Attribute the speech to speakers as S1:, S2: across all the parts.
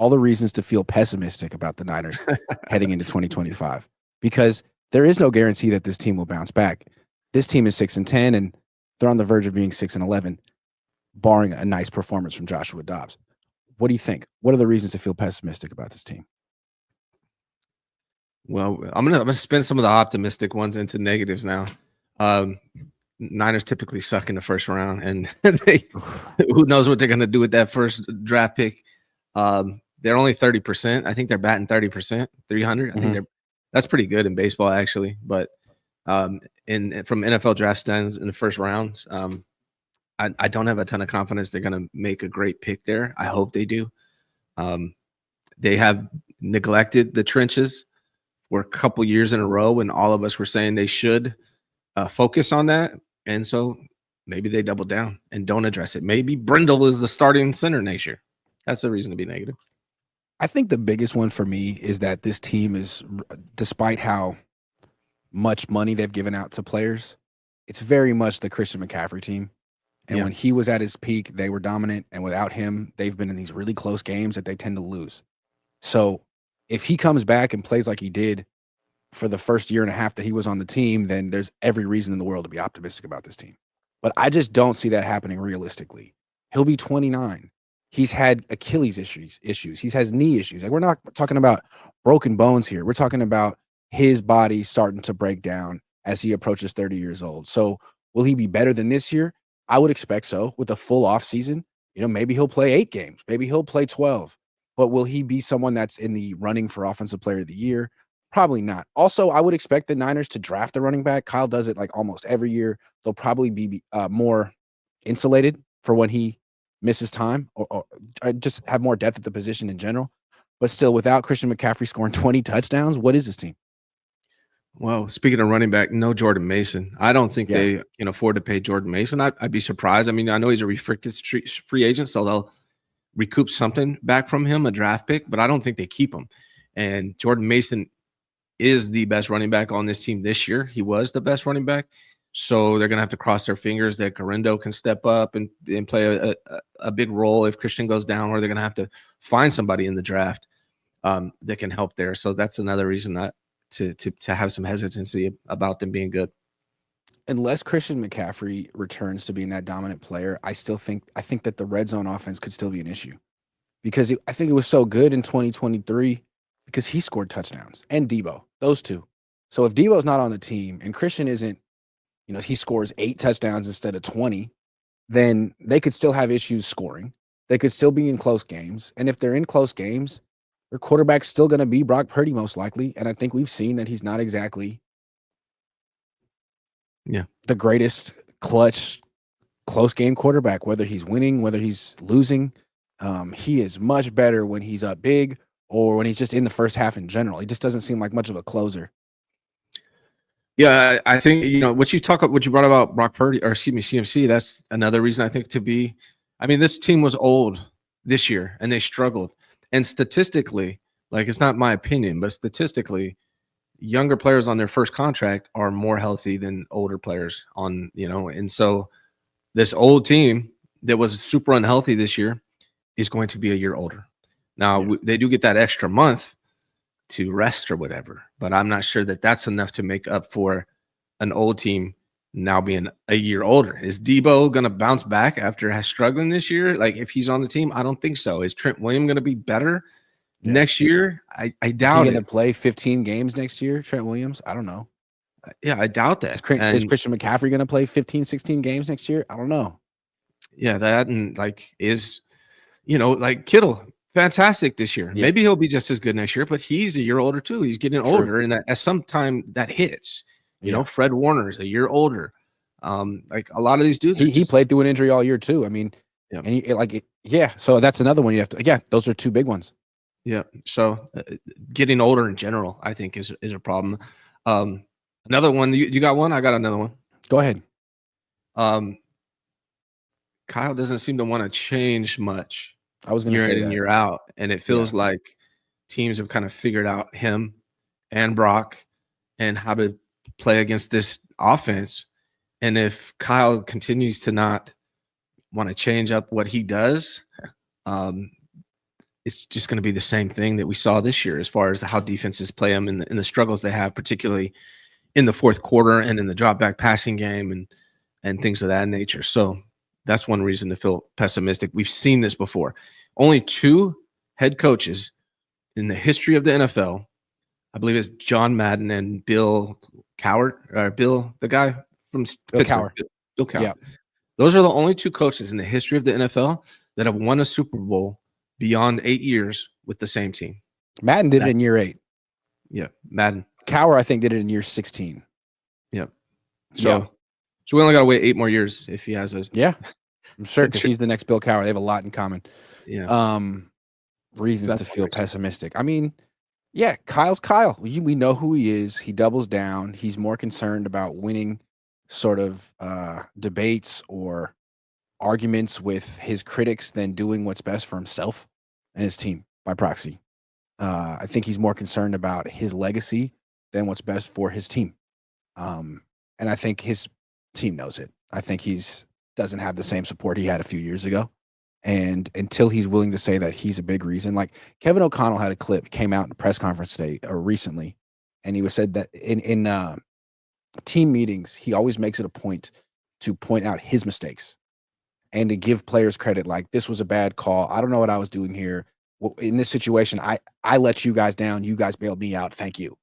S1: all the reasons to feel pessimistic about the Niners heading into 2025 because there is no guarantee that this team will bounce back. This team is 6-10, and they're on the verge of being 6-11, barring a nice performance from Joshua Dobbs. What do you think? What are the reasons to feel pessimistic about this team?
S2: Well, I'm gonna spin some of the optimistic ones into negatives now. Niners typically suck in the first round, and who knows what they're gonna do with that first draft pick. They're only 30%. I think they're batting 30%, 300. I think that's pretty good in baseball, actually. But from NFL draft stands in the first rounds, I don't have a ton of confidence they're going to make a great pick there. I hope they do. They have neglected the trenches for a couple years in a row, and all of us were saying they should focus on that. And so maybe they double down and don't address it. Maybe Brindle is the starting center next year. That's a reason to be negative.
S1: I think the biggest one for me is that this team is, despite how much money they've given out to players, it's very much the Christian McCaffrey team. And when he was at his peak, they were dominant. And without him, they've been in these really close games that they tend to lose. So if he comes back and plays like he did for the first year and a half that he was on the team, then there's every reason in the world to be optimistic about this team. But I just don't see that happening realistically. He'll be 29. He's had Achilles issues. He's has knee issues. Like, we're not talking about broken bones here. We're talking about his body starting to break down as he approaches 30 years old. So will he be better than this year? I would expect so. With a full off season, maybe he'll play 8 games. Maybe he'll play 12. But will he be someone that's in the running for Offensive Player of the Year? Probably not. Also, I would expect the Niners to draft a running back. Kyle does it like almost every year. They'll probably be more insulated for when he misses time or just have more depth at the position in general. But still, without Christian McCaffrey scoring 20 touchdowns, what is this team?
S2: Well, speaking of running back, no Jordan Mason. I don't think they can afford to pay Jordan Mason. I'd be surprised. I mean, I know he's a restricted free agent, so they'll recoup something back from him, a draft pick, but I don't think they keep him. And Jordan Mason is the best running back on this team this year. He was the best running back. So they're going to have to cross their fingers that Correndo can step up and play a big role if Christian goes down, or they're going to have to find somebody in the draft that can help there. So that's another reason to have some hesitancy about them being good.
S1: Unless Christian McCaffrey returns to being that dominant player, I think that the red zone offense could still be an issue because I think it was so good in 2023 because he scored touchdowns and Debo, those two. So if Debo's not on the team and Christian isn't, he scores 8 touchdowns instead of 20, then they could still have issues scoring. They could still be in close games. And if they're in close games, their quarterback's still going to be Brock Purdy most likely. And I think we've seen that he's not exactly the greatest clutch, close game quarterback, whether he's winning, whether he's losing. He is much better when he's up big or when he's just in the first half in general. He just doesn't seem like much of a closer.
S2: Yeah, I think, what you brought about Brock Purdy, or excuse me, CMC, that's another reason I think this team was old this year and they struggled. And statistically, like, it's not my opinion, but statistically, younger players on their first contract are more healthy than older players and so this old team that was super unhealthy this year is going to be a year older. Now, they do get that extra month to rest or whatever, but I'm not sure that that's enough to make up for an old team now being a year older. Is Debo going to bounce back after struggling this year? Like, if he's on the team, I don't think so. Is Trent Williams going to be better next year? I doubt it. Is he
S1: going to play 15 games next year, Trent Williams? I don't know.
S2: Yeah, I doubt that.
S1: Is Christian McCaffrey going to play 15, 16 games next year? I don't know.
S2: Yeah, that and Kittle, fantastic this year. Yeah. Maybe he'll be just as good next year, but he's a year older too. He's getting older, and at some time that hits. Fred Warner's a year older. Like a lot of these dudes,
S1: he played through an injury all year too. I mean, so that's another one you have to. Yeah, those are 2 big ones.
S2: Yeah. So getting older in general, I think, is a problem. Another one. You got one? I got another one.
S1: Go ahead.
S2: Kyle doesn't seem to want to change much.
S1: I was going to say
S2: year in, year out, and it feels like teams have kind of figured out him and Brock and how to play against this offense. And if Kyle continues to not want to change up what he does, it's just going to be the same thing that we saw this year as far as how defenses play them and the struggles they have, particularly in the fourth quarter and in the drop back passing game and things of that nature. So that's one reason to feel pessimistic. We've seen this before. Only 2 head coaches in the history of the NFL, I believe it's John Madden and Bill Cowher, or Bill, the guy from
S1: Bill
S2: Pittsburgh.
S1: Cowher.
S2: Bill Cowher.
S1: Yeah.
S2: Those are the only 2 coaches in the history of the NFL that have won a Super Bowl beyond 8 years with the same team.
S1: Madden did it in year 8.
S2: Yeah, Madden.
S1: Cowher, I think, did it in year 16.
S2: Yep. So we only got to wait 8 more years if he has a.
S1: Yeah, I'm sure, because he's the next Bill Cowher. They have a lot in common.
S2: Yeah.
S1: Reasons to feel pessimistic. I mean, yeah, Kyle's Kyle. We know who he is. He doubles down. He's more concerned about winning sort of debates or arguments with his critics than doing what's best for himself and his team by proxy. I think he's more concerned about his legacy than what's best for his team. And I think his team knows it. I think doesn't have the same support he had a few years ago. And until he's willing to say that he's a big reason, like Kevin O'Connell had a clip, came out in a press conference today or recently, and he was said that in team meetings, he always makes it a point to point out his mistakes and to give players credit. Like, this was a bad call. I don't know what I was doing here. Well, in this situation, I let you guys down. You guys bailed me out. Thank you.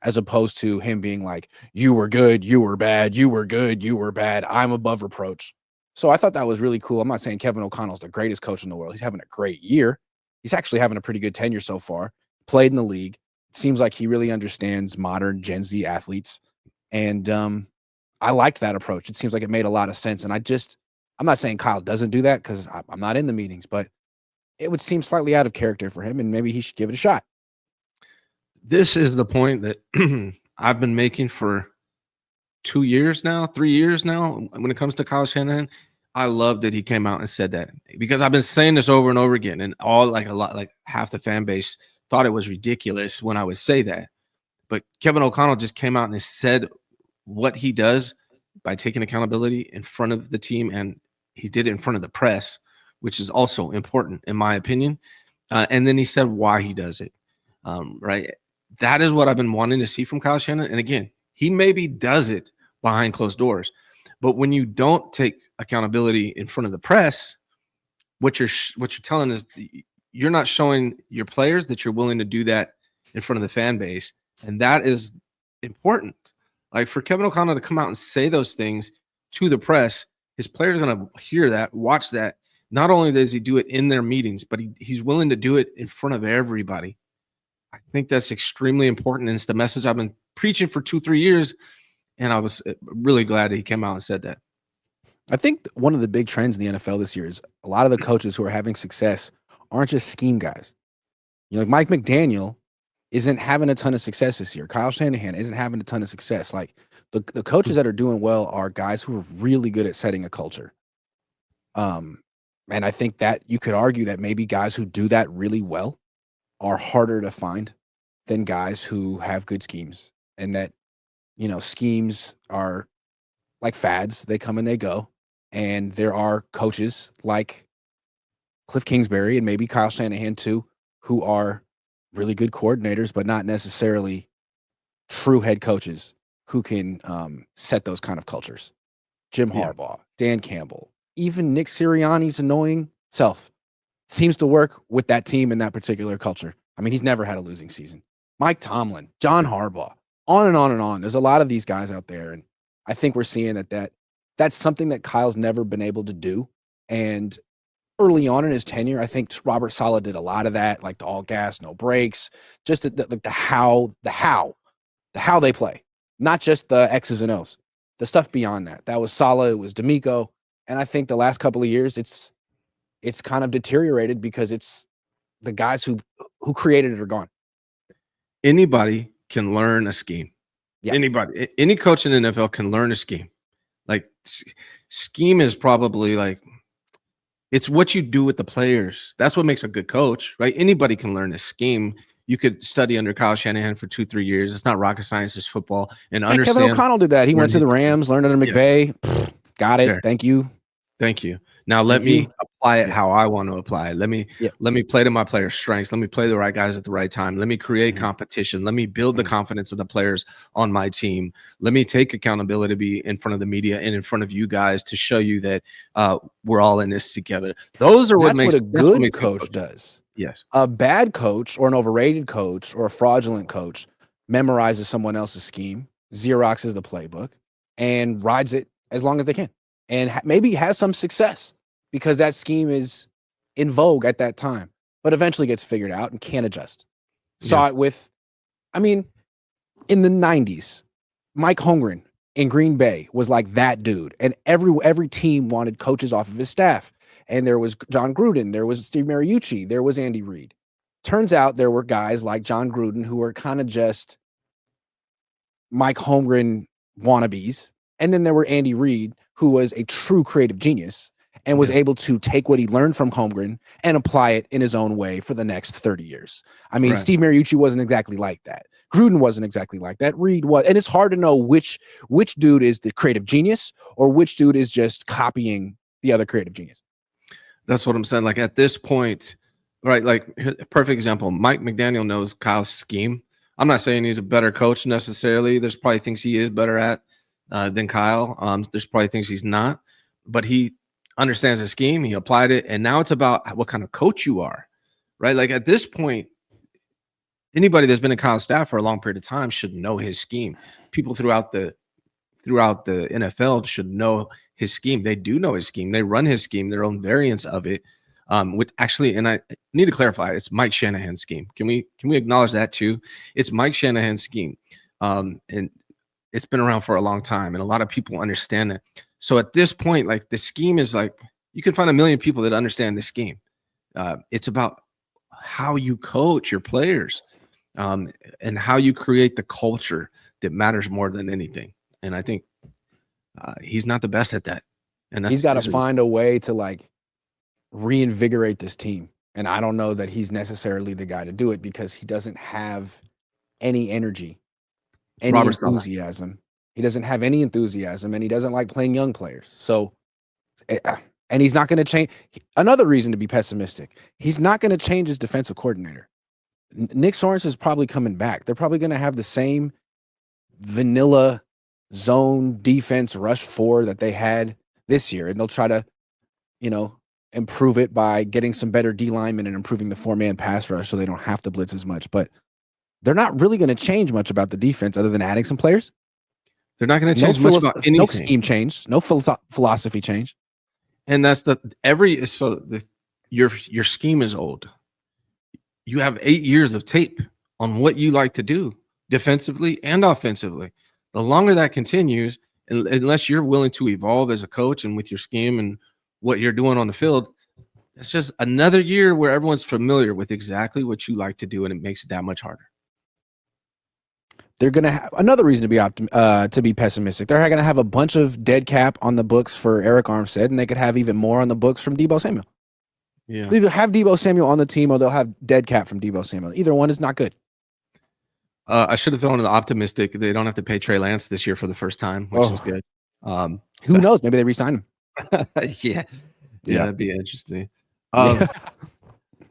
S1: As opposed to him being like, you were good, you were bad, you were good, you were bad. I'm above reproach. So I thought that was really cool. I'm not saying Kevin O'Connell's the greatest coach in the world. He's having a great year. He's actually having a pretty good tenure so far. Played in the league. It seems like he really understands modern Gen Z athletes. And I liked that approach. It seems like it made a lot of sense. And I'm not saying Kyle doesn't do that, because I'm not in the meetings, but it would seem slightly out of character for him, and maybe he should give it a shot.
S2: This is the point that I've been making for 2 years now, 3 years now. When it comes to Kyle Shanahan, I love that he came out and said that, because I've been saying this over and over again, and half the fan base thought it was ridiculous when I would say that. But Kevin O'Connell just came out and said what he does by taking accountability in front of the team, and he did it in front of the press, which is also important in my opinion. And then he said why he does it. Right. That is what I've been wanting to see from Kyle Shanahan. And again, he maybe does it behind closed doors, but when you don't take accountability in front of the press, what you're telling is you're not showing your players that you're willing to do that in front of the fan base. And that is important. Like, for Kevin O'Connell to come out and say those things to the press, his players are going to hear that, watch that. Not only does he do it in their meetings, but he's willing to do it in front of everybody. I think that's extremely important. And it's the message I've been preaching for 2-3 years. And I was really glad that he came out and said that.
S1: I think one of the big trends in the NFL this year is a lot of the coaches who are having success aren't just scheme guys. Like Mike McDaniel isn't having a ton of success this year. Kyle Shanahan isn't having a ton of success. Like, the coaches that are doing well are guys who are really good at setting a culture. And I think that you could argue that maybe guys who do that really well are harder to find than guys who have good schemes, and that, schemes are like fads. They come and they go. And there are coaches like Cliff Kingsbury and maybe Kyle Shanahan too, who are really good coordinators, but not necessarily true head coaches who can set those kind of cultures. Jim Harbaugh, Dan Campbell, even Nick Sirianni's annoying self seems to work with that team and that particular culture. I mean, he's never had a losing season. Mike Tomlin, John Harbaugh, on and on and on. There's a lot of these guys out there, and I think we're seeing that's something that Kyle's never been able to do. And early on in his tenure, I think Robert Saleh did a lot of that, like the all gas, no breaks, just the how they play, not just the X's and O's, the stuff beyond that. That was Saleh, it was D'Amico, and I think the last couple of years, it's kind of deteriorated because it's the guys who created it are gone.
S2: Anybody can learn a scheme. Yeah. Anybody, any coach in the NFL can learn a scheme. Like, scheme is probably like, it's what you do with the players. That's what makes a good coach, right? Anybody can learn a scheme. You could study under Kyle Shanahan for 2-3 years. It's not rocket science, it's football. And understand.
S1: Kevin O'Connell did that. He went to the Rams, learned under McVay. Got it.
S2: There.
S1: Thank you.
S2: Thank you. Now let
S1: Thank
S2: me
S1: you.
S2: apply it
S1: Yeah.
S2: how I want to apply it. Let me
S1: Yeah.
S2: play to my players' strengths. Let me play the right guys at the right time. Let me create
S1: Mhm.
S2: competition. Let me build the
S1: Mhm.
S2: confidence of the players on my team. Let me take accountability to be in front of the media and in front of you guys to show you that we're all in this together. Those are what
S1: That's what
S2: makes
S1: a good
S2: good
S1: coach
S2: coaches.
S1: does.
S2: Yes.
S1: A bad coach or an overrated coach or a fraudulent coach memorizes someone else's scheme, Xeroxes the playbook, and rides it as long as they can, and maybe has some success because that scheme is in vogue at that time, but eventually gets figured out and can't adjust.
S2: Yeah.
S1: Saw it with, I mean, in the 90s, Mike Holmgren in Green Bay was like that dude, and every team wanted coaches off of his staff. And there was John Gruden, there was Steve Mariucci, there was Andy Reid. Turns out there were guys like John Gruden who were kind of just Mike Holmgren wannabes, and then there were Andy Reid, who was a true creative genius and was
S2: Yeah.
S1: able to take what he learned from Holmgren and apply it in his own way for the next 30 years. I mean,
S2: Right.
S1: Steve Mariucci wasn't exactly like that. Gruden wasn't exactly like that. Reid was, and it's hard to know which dude is the creative genius or which dude is just copying the other creative genius.
S2: That's what I'm saying. Like at this point, right? Like a perfect example. Mike McDaniel knows Kyle's scheme. I'm not saying he's a better coach necessarily. There's probably things he is better at than Kyle. There's probably things he's not, but he understands the scheme. He applied it, and now it's about what kind of coach you are, right? Like at this point, anybody that's been in Kyle's staff for a long period of time should know his scheme. People throughout the NFL should know his scheme. They do know his scheme. They run his scheme, their own variants of it. Which actually, and I need to clarify, it's Mike Shanahan's scheme. Can we acknowledge that too? It's Mike Shanahan's scheme, and it's been around for a long time, and a lot of people understand that. So at this point, like the scheme is like you can find a million people that understand the scheme. It's about how you coach your players, and how you create the culture that matters more than anything. And I think he's not the best at that. And
S1: He's
S2: that's
S1: got to find a way to like reinvigorate this team. And I don't know that he's necessarily the guy to do it because he doesn't have any energy, any
S2: Robert Sala.
S1: enthusiasm. He doesn't have any enthusiasm, and he doesn't like playing young players. So, and he's not going to change. Another reason to be pessimistic, he's not going to change his defensive coordinator. Nick Sorensen is probably coming back. They're probably going to have the same vanilla zone defense rush four that they had this year, and they'll try to, improve it by getting some better D linemen and improving the 4-man pass rush so they don't have to blitz as much. But they're not really going to change much about the defense other than adding some players.
S2: They're not going to change much about anything.
S1: No scheme change, no philosophy change.
S2: And that's your scheme is old. You have 8 years of tape on what you like to do defensively and offensively. The longer that continues, unless you're willing to evolve as a coach and with your scheme and what you're doing on the field, it's just another year where everyone's familiar with exactly what you like to do, and it makes it that much harder.
S1: They're going to have another reason to be pessimistic. They're going to have a bunch of dead cap on the books for Eric Armstead, and they could have even more on the books from Deebo Samuel.
S2: Yeah.
S1: They'll either have Deebo Samuel on the team or they'll have dead cap from Deebo Samuel. Either one is not good.
S2: I should have thrown in the optimistic. They don't have to pay Trey Lance this year for the first time, which is good.
S1: Who knows? Maybe they re-sign him.
S2: Yeah, that'd be interesting.
S1: Yeah.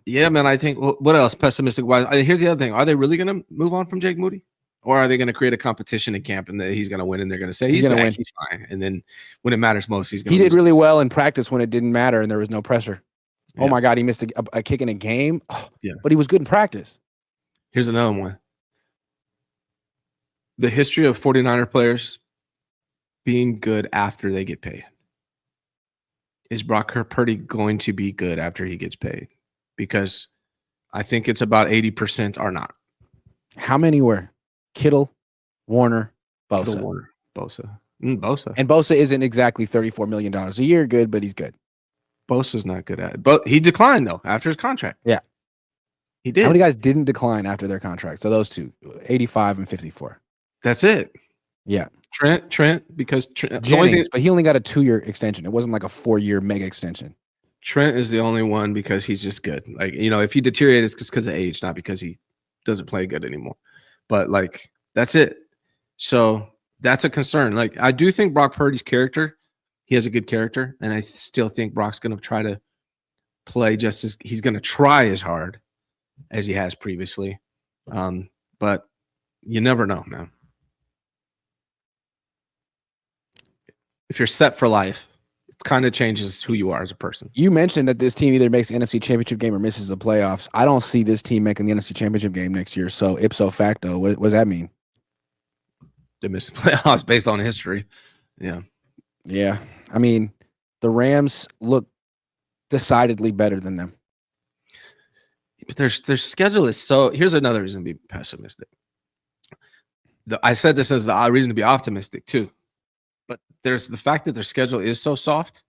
S2: Yeah, man. I think what else? Pessimistic wise, here's the other thing: are they really going to move on from Jake Moody, or are they going to create a competition in camp and that he's going to win and they're going to say he's going to win, he's fine, and then when it matters most, he's going.
S1: He did really well in practice when it didn't matter and there was no pressure.
S2: Yeah.
S1: Oh my God, he missed a kick in a game.
S2: Yeah,
S1: but he was good in practice.
S2: Here's another one. The history of 49er players being good after they get paid. Is Brock Purdy going to be good after he gets paid? Because I think it's about 80% are not.
S1: How many were? Kittle, Warner, Bosa.
S2: Kittle, Warner, Bosa. Bosa.
S1: And Bosa isn't exactly $34 million a year good, but he's good.
S2: Bosa's not good at it. But he declined, though, after his contract.
S1: Yeah.
S2: He did.
S1: How many guys didn't decline after their contract? So those two, 85 and 54.
S2: That's it.
S1: Yeah.
S2: Trent, because
S1: Jennings, but he only got a 2-year extension. It wasn't like a 4-year mega extension.
S2: Trent is the only one because he's just good. Like, if he deteriorates, it's because of age, not because he doesn't play good anymore. But, that's it. So that's a concern. Like, I do think Brock Purdy's character, he has a good character, and I still think Brock's going to try to play just as he's going to try as hard as he has previously. But you never know, man. If you're set for life, it kind of changes who you are as a person.
S1: You mentioned that this team either makes the NFC Championship game or misses the playoffs. I don't see this team making the NFC Championship game next year. So ipso facto, what does that mean?
S2: They miss the playoffs based on history. Yeah.
S1: Yeah. I mean, the Rams look decidedly better than them.
S2: But their schedule is so. Here's another reason to be pessimistic. I said this as the reason to be optimistic too. But there's the fact that their schedule is so soft.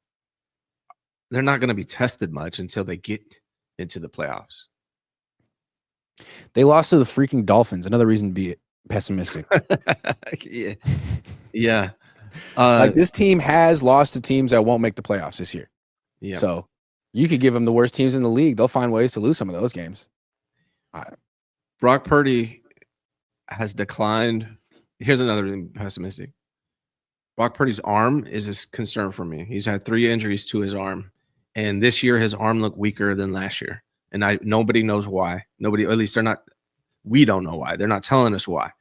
S2: They're not going to be tested much until they get into the playoffs.
S1: They lost to the freaking Dolphins. Another reason to be pessimistic.
S2: Yeah. Yeah.
S1: Like this team has lost to teams that won't make the playoffs this year.
S2: Yeah.
S1: So you could give them the worst teams in the league. They'll find ways to lose some of those games.
S2: Brock Purdy has declined. Here's another thing pessimistic. Brock Purdy's arm is a concern for me. He's had 3 injuries to his arm. And this year, his arm looked weaker than last year. And nobody knows why. Nobody, at least we don't know why. They're not telling us why.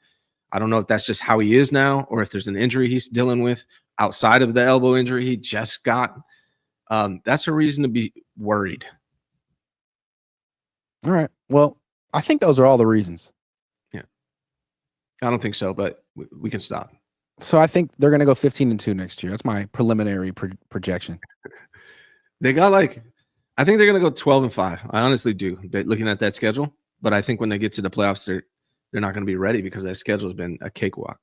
S2: I don't know if that's just how he is now or if there's an injury he's dealing with outside of the elbow injury he just got. That's a reason to be worried.
S1: All right. Well, I think those are all the reasons.
S2: Yeah. I don't think so, but we can stop.
S1: So I think they're going to go 15-2 next year. That's my preliminary projection.
S2: They got I think they're going to go 12-5. I honestly do, looking at that schedule. But I think when they get to the playoffs, they're not going to be ready because that schedule has been a cakewalk.